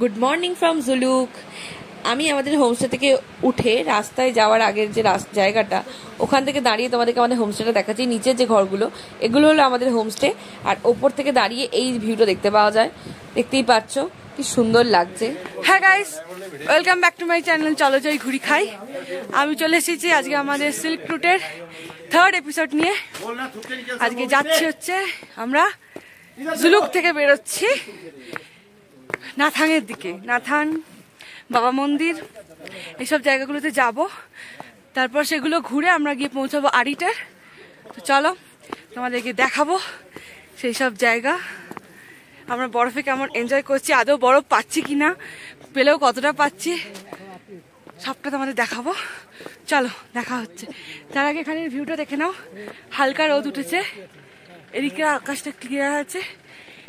Good morning from Zuluk. আমি আমাদের homestay থেকে উঠে রাস্তায় যাওয়ার আগের যে জায়গাটা, ওখান থেকে দাঁড়িয়ে তোমাদেরকে আমাদের হোমস্টেটা দেখাচ্ছি। নিচের যে ঘরগুলো, এগুলো হলো আমাদের হোমস্টে, আর ওপর থেকে দাঁড়িয়ে এই ভিউটা দেখতে পাওয়া যায়। দেখতেই পাচ্ছ কি সুন্দর লাগছে। হ্যাঁ guys, welcome back to my channel চলো যাই ঘুরি খাই। আমি চলে এসেছি আজকে আমাদের সিল্ক রুটের 3rd এপিসোড নিয়ে। আজকে যাচ্ছি হচ্ছে আমরা জুলুক থেকে বেরোচ্ছি নাথানের দিকে। নাথান, বাবা মন্দির, এইসব জায়গাগুলোতে যাব, তারপর সেগুলো ঘুরে আমরা গিয়ে পৌঁছাবো আড়িটার। তো চলো তোমাদেরকে দেখাবো সেই সব জায়গা। আমরা বরফে কেমন এনজয় করছি, আদৌ বরফ পাচ্ছি কিনা, পেলেও কতটা পাচ্ছি, সবটা তোমাদের দেখাবো। চলো দেখা হচ্ছে। তার আগে এখানের ভিউটা দেখে নাও। হালকা রোদ উঠেছে, এদিকে আকাশটা ক্লিয়ার আছে,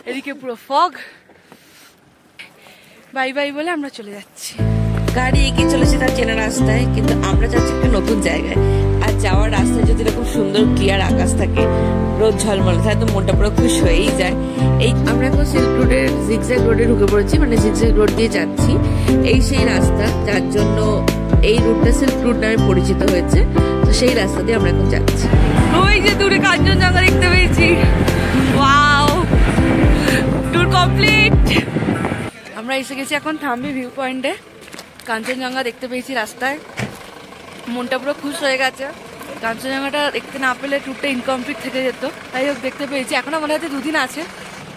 এদিকে পুরো ফগ। বাই বাই বলে আমরা চলে যাচ্ছি। গাড়ি এগিয়ে চলেছে তার চেনা রাস্তায়, কিন্তু আমরা যাচ্ছি একটা নতুন জায়গায়। আর যাওয়ার রাস্তায় যদি এরকম সুন্দর ক্লিয়ার আকাশ থাকে, রোদ ঝলমলে, তাহলে তো মনটা পুরো খুশ হয়েই যায়। এই আমরা এখন সিল্ক রোডের জিগজ্যাগ রোডে ঢুকে পড়েছি, মানে জিগজ্যাগ রোড দিয়ে যাচ্ছি। এই সেই রাস্তা যার জন্য এই রুটটা সিল্ক রুট নামে পরিচিত হয়েছে। তো সেই রাস্তা দিয়ে আমরা এখন যাচ্ছি। ওই যে দূরে কাঞ্চনজঙ্ঘা দেখতে পেয়েছি। Wow, tour complete. আমরা এসে গেছি এখন থাম্বি ভিউ পয়েন্টে। কাঞ্চনজঙ্ঘা দেখতে পেয়েছি রাস্তায়, মনটা পুরো খুশ হয়ে গেছে। কাঞ্চনজঙ্ঘাটা দেখতে না পেলে ট্যুরটা ইনকমপ্লিট থেকে যেত, তাই হোক দেখতে পেয়েছি। এখন আমাদের হাতে 2 দিন আছে।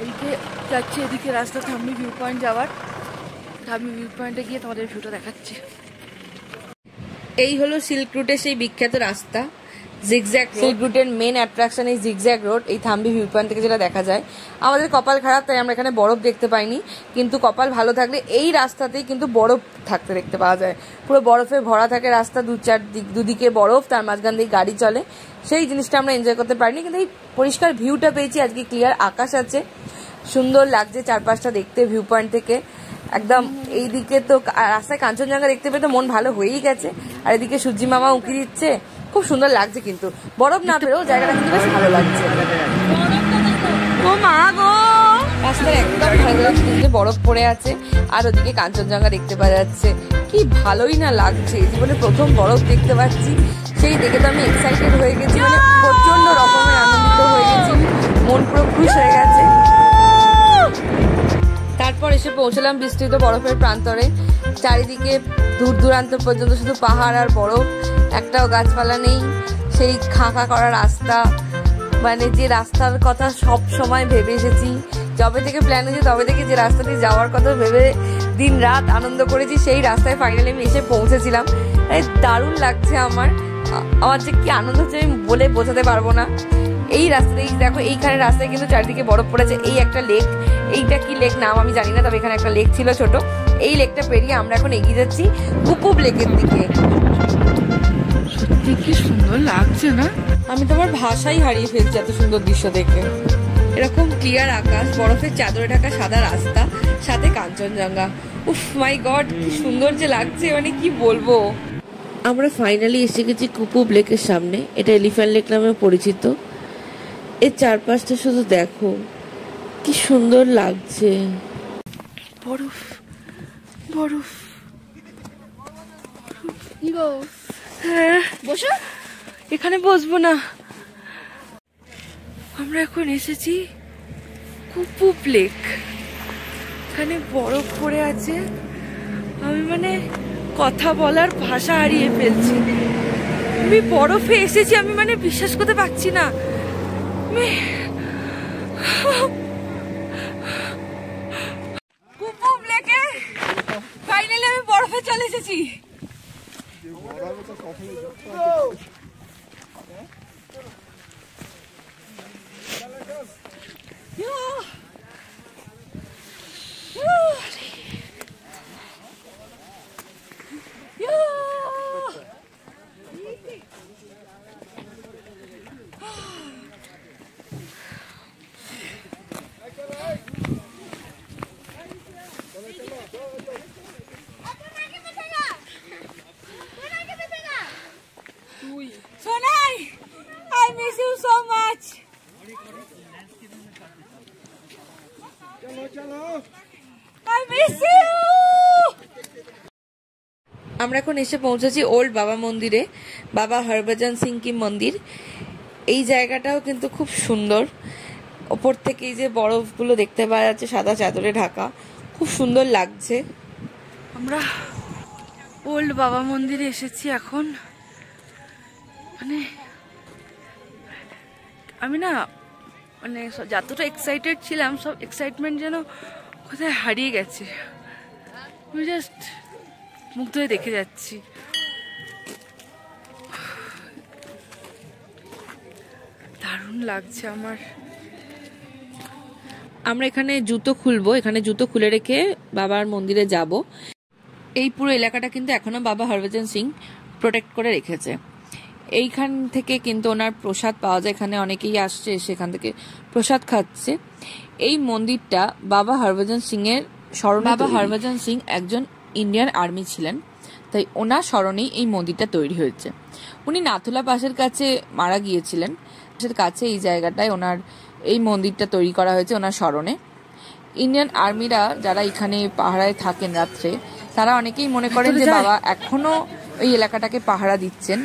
এদিকে যাচ্ছি, এদিকে রাস্তা থাম্বি ভিউ পয়েন্ট যাওয়ার। থাম্বি ভিউ পয়েন্টে গিয়ে তোমাদের ভিউটা দেখাচ্ছি। এই হলো সিল্ক রুটের সেই বিখ্যাত রাস্তা জিগজ্যাগ। সিল্ক রুটের মেন অ্যাট্রাকশন এই জিগজ্যাগ রোড, এই থাম্বি ভিউ পয়েন্ট থেকে যেটা দেখা যায়। আমাদের কপাল খারাপ, তাই আমরা এখানে বরফ দেখতে পাইনি, কিন্তু কপাল ভালো থাকলে এই রাস্তাতেই কিন্তু বরফ থাকতে দেখতে পাওয়া যায়। পুরো বরফে ভরা থাকে রাস্তা, দুদিকে বরফ, তার মাঝখান দিয়ে গাড়ি চলে। সেই জিনিসটা আমরা এনজয় করতে পারিনি, কিন্তু এই পরিষ্কার ভিউটা পেয়েছি। আজকে ক্লিয়ার আকাশ আছে, সুন্দর লাগছে চারপাশটা দেখতে ভিউ পয়েন্ট থেকে একদম। এইদিকে তো রাস্তায় কাঞ্চনজঙ্ঘা দেখতে পেয়ে তো মন ভালো হয়েই গেছে, আর এদিকে সূর্যি মামা উঁকি দিচ্ছে, খুব সুন্দর লাগছে। কিন্তু বরফ না পেলেও জায়গাটা কিন্তু বেশ ভালো লাগছে। ও মা গো, রাস্তায় একদম ভালো বরফ পড়ে আছে, আর ওদিকে কাঞ্চনজঙ্ঘা দেখতে পাওয়া যাচ্ছে। কি ভালোই না লাগছে, জীবনে প্রথম বরফ দেখতে পাচ্ছি। সেই দেখে তো আমি এক্সাইটেড হয়ে গেছি, মানে প্রচন্ড রকমের আনন্দিত হয়ে গেছি, মন পুরো খুশ হয়ে গেছে। তারপর এসে পৌঁছলাম বিস্তৃত বরফের প্রান্তরে। চারিদিকে দূর দূরান্ত পর্যন্ত শুধু পাহাড় আর বরফ, একটাও গাছপালা নেই। সেই খাঁকা করা রাস্তা, মানে যে রাস্তার কথা সব সময় ভেবে এসেছি, যবে থেকে প্ল্যান হয়েছে তবে থেকে যে রাস্তা দিয়ে যাওয়ার কথা ভেবে দিন রাত আনন্দ করেছি, সেই রাস্তায় ফাইনালি আমি এসে পৌঁছেছিলাম। দারুণ লাগছে আমার যে কি আনন্দ হচ্ছে আমি বলে বোঝাতে পারবো না। এই রাস্তায় দেখো, এইখানে রাস্তায় কিন্তু চারিদিকে বরফ পড়েছে। এই একটা লেক, এইটা কি লেক নাম আমি জানি না, তবে এখানে একটা লেক ছিল ছোট। এই লেকটা পেরিয়ে আমরা এখন এগিয়ে যাচ্ছি কুকুব লেকের দিকে। সত্যি কি সুন্দর লাগছে না, আমি তোমার ভাষাই হারিয়ে ফেলছি এত সুন্দর দৃশ্য দেখে। এরকম ক্লিয়ার আকাশ, বরফের চাদরে ঢাকা সাদা রাস্তা, সাথে কাঞ্চনজঙ্ঘা। উফ মাই গড, কি সুন্দর যে লাগছে, মানে কি বলবো। আমরা ফাইনালি এসে গেছি কুকুব লেকের সামনে। এটা এলিফ্যান্ট লেক নামে পরিচিত। এর চারপাশটা শুধু দেখো, কি সুন্দর লাগছে। বরফ বরফ। হ্যাঁ, বসো। এখানে বসবো না। আমরা এখন এসেছি কুপুব লেক। এখানে বরফ পড়ে আছে, আমি মানে কথা বলার ভাষা হারিয়ে ফেলছি। আমি বরফে এসেছি, আমি মানে বিশ্বাস করতে পারছি না। কুপুব লেকে ফাইনালি আমি বরফে চলে এসেছি। Sonai, I miss you so much. I miss you. আমরা এখন এসে পৌঁছেছি ওল্ড বাবা মন্দিরে, বাবা হরভজন সিং কি মন্দির। এই জায়গাটাও কিন্তু খুব সুন্দর, ওপর থেকে এই যে বরফগুলো দেখতে পাওয়া যাচ্ছে সাদা চাদরে ঢাকা, খুব সুন্দর লাগছে। আমরা ওল্ড বাবা মন্দিরে এসেছি এখন। মানে আমি না মানে যতটা এক্সাইটেড ছিলাম সব এক্সাইটমেন্ট যেন কোথায় হারিয়ে গেছে। আমি জাস্ট মুগ্ধ হয়ে দেখে যাচ্ছি। দারুণ লাগছে আমার। আমরা এখানে জুতো খুলবো, এখানে জুতো খুলে রেখে বাবার মন্দিরে যাব। এই পুরো এলাকাটা কিন্তু এখনো বাবা হরভজন সিং প্রোটেক্ট করে রেখেছে। এইখান থেকে কিন্তু ওনার প্রসাদ পাওয়া যায়, এখানে অনেকেই আসছে সেখান থেকে প্রসাদ খাচ্ছে। এই মন্দিরটা বাবা হরভজন সিং এর স্মরণে, বাবা হরভজন সিং একজন ইন্ডিয়ান আর্মি ছিলেন, তাই ওনার স্মরণেই এই মন্দিরটা তৈরি হয়েছে। উনি নাথুলা পাসের কাছে মারা গিয়েছিলেন, কাছে এই জায়গাটায় ওনার এই মন্দিরটা তৈরি করা হয়েছে ওনার স্মরণে। ইন্ডিয়ান আর্মিরা যারা এখানে পাহারায় থাকেন রাত্রে, তারা অনেকেই মনে করেন যে বাবা এখনো ওই এলাকাটাকে পাহারা দিচ্ছেন।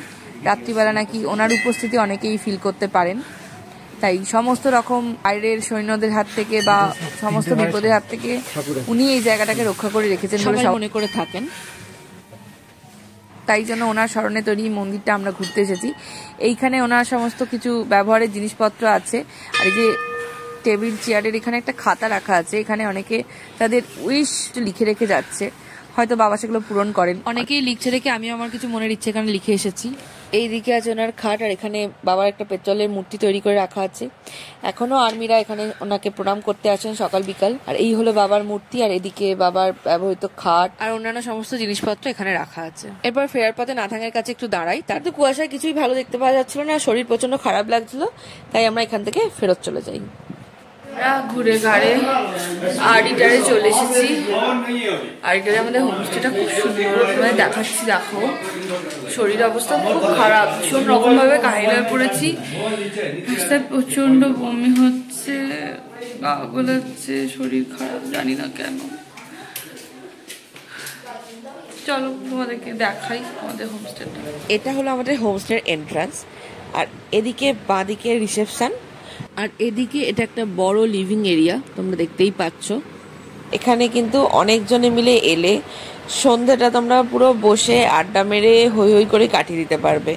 রাত্রিবেলা নাকি ওনার উপস্থিতি অনেকেই ফিল করতে পারেন, তাই সমস্ত রকম বাইরের সৈন্যদের হাত থেকে বা সমস্ত বিপদের হাত থেকে উনি এই জায়গাটাকে রক্ষা করে রেখেছেন বলে মনে করে থাকেন। তাই জন্য ওনার স্মরণে তৈরি মন্দিরটা আমরা ঘুরতে এসেছি। এইখানে ওনার সমস্ত কিছু ব্যবহারের জিনিসপত্র আছে। আর এই যে টেবিল চেয়ারের এখানে একটা খাতা রাখা আছে, এখানে অনেকে তাদের উইশ লিখে রেখে যাচ্ছে, হয়তো বাবা সেগুলো পূরণ করেন। অনেকেই লিখছে রেখে আমিও আমার কিছু মনের ইচ্ছে এখানে লিখে এসেছি। এই দিকে আছে ওনার খাট, আর এখানে বাবার একটা পেতলের মূর্তি তৈরি করে রাখা আছে। এখনো আর্মিরা এখানে ওনাকে প্রণাম করতে আসেন সকাল বিকাল। আর এই হলো বাবার মূর্তি, আর এদিকে বাবার ব্যবহৃত খাট আর অন্যান্য সমস্ত জিনিসপত্র এখানে রাখা আছে। এরপর ফেরার পথে নাথাঙ্গের কাছে একটু দাঁড়াই, তার তো কুয়াশায় কিছুই ভালো দেখতে পাওয়া যাচ্ছিল না, শরীর প্রচন্ড খারাপ লাগছিল, তাই আমরা এখান থেকে ফেরত চলে যাই। ঘুরে ঘাড়ে আড়িটারে চলে এসেছি। আড়িটারে আমাদের হোমস্টেটা খুব সুন্দর, মানে দেখাচ্ছি দেখো। শরীর অবস্থা খুব খারাপ, ভীষণ রকম ভাবে কাহিল হয়ে পড়েছি। প্রচন্ড বমি হচ্ছে, গা গোলাচ্ছে, শরীর খারাপ, জানি না কেন। চলো তোমাদেরকে দেখাই আমাদের হোমস্টেটা। এটা হলো আমাদের হোমস্টের এন্ট্রান্স, আর এদিকে বাঁদিকে রিসেপশন, আর এদিকে এটা একটা বড় লিভিং এরিয়া, তোমরা দেখতেই পাচ্ছ। এখানে কিন্তু অনেকজনে মিলে এলে সন্ধ্যাটা তোমরা পুরো বসে আড্ডা মেরে হই হই করে কাটিয়ে দিতে পারবে।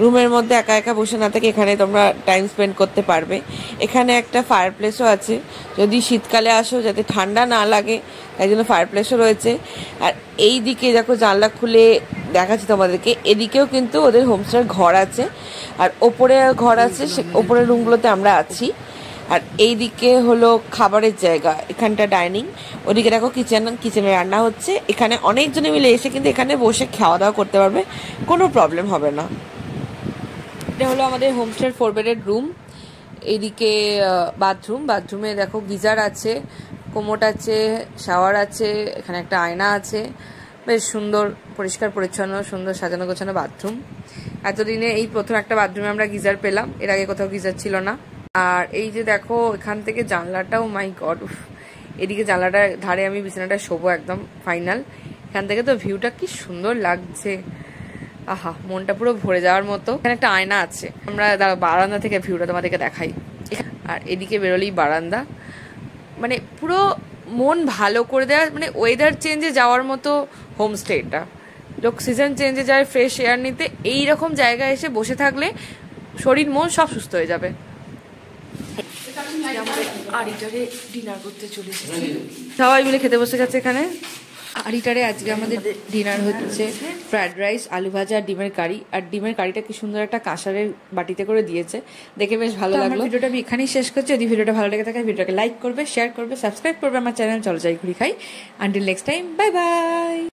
রুমের মধ্যে একা একা বসে না থেকে এখানে তোমরা টাইম স্পেন্ড করতে পারবে। এখানে একটা ফায়ার প্লেসও আছে, যদি শীতকালে আসো যাতে ঠান্ডা না লাগে তাই জন্য ফায়ার প্লেসও রয়েছে। আর এই দিকে দেখো জানলা খুলে দেখাচ্ছি তোমাদেরকে, এদিকেও কিন্তু ওদের হোমস্টের ঘর আছে, আর ওপরে ঘর আছে, ওপরের রুমগুলোতে আমরা আছি। আর এই দিকে হলো খাবারের জায়গা, এখানটা ডাইনিং, ওদিকে দেখো কিচেনে রান্না হচ্ছে। এখানে অনেকজনে মিলে এসে কিন্তু এখানে বসে খাওয়া দাওয়া করতে পারবে, কোনো প্রবলেম হবে না। এটা হলো আমাদের হোমস্টের 4 বেডের রুম। এইদিকে বাথরুমে দেখো গিজার আছে, কোমোট আছে, শাওয়ার আছে, এখানে একটা আয়না আছে, বেশ সুন্দর পরিষ্কার পরিচ্ছন্ন সুন্দর সাজানো গোছানো বাথরুম। এতদিনে এই প্রথম একটা বাথরুমে আমরা গিজার পেলাম, এর আগে কোথাও গিজার ছিল না। আর এই যে দেখো এখান থেকে জানলাটাও, মাই গড, এদিকে জানলাটার ধারে আমি বিছানাটা শোবো একদম ফাইনাল। এখান থেকে তো ভিউটা কি সুন্দর লাগছে, আহা, মনটা পুরো ভরে যাওয়ার মতো। এখানে একটা আয়না আছে, আমরা বারান্দা থেকে ভিউটা তোমাদেরকে দেখাই। আর এদিকে বেরোলেই বারান্দা, মানে পুরো মন ভালো করে দেওয়া, মানে ওয়েদার চেঞ্জে যাওয়ার মতো হোমস্টে এটা। লোক সিজন চেঞ্জে যায় ফ্রেশ এয়ার নিতে, এইরকম জায়গায় এসে বসে থাকলে শরীর মন সব সুস্থ হয়ে যাবে। আড়িটারে ডিনার করতে চলে এসেছি, সবাই মিলে খেতে বসে গেছে এখানে। আড়িটারে আজকে আমাদের ডিনার হচ্ছে ফ্রাইড রাইস, আলু ভাজা, ডিমের কারি। আর ডিমের কারিটা কি সুন্দর একটা কাঁসারের বাটিতে করে দিয়েছে, দেখে বেশ ভালো লাগলো। ভিডিওটা আমি এখানেই শেষ করছি। যদি ভিডিওটা ভালো লেগে থাকে ভিডিওটাকে লাইক করবে, শেয়ার করবে, সাবস্ক্রাইব করবে আমার চ্যানেল চলো যাই ঘুরি খাই। Until next time, bye bye.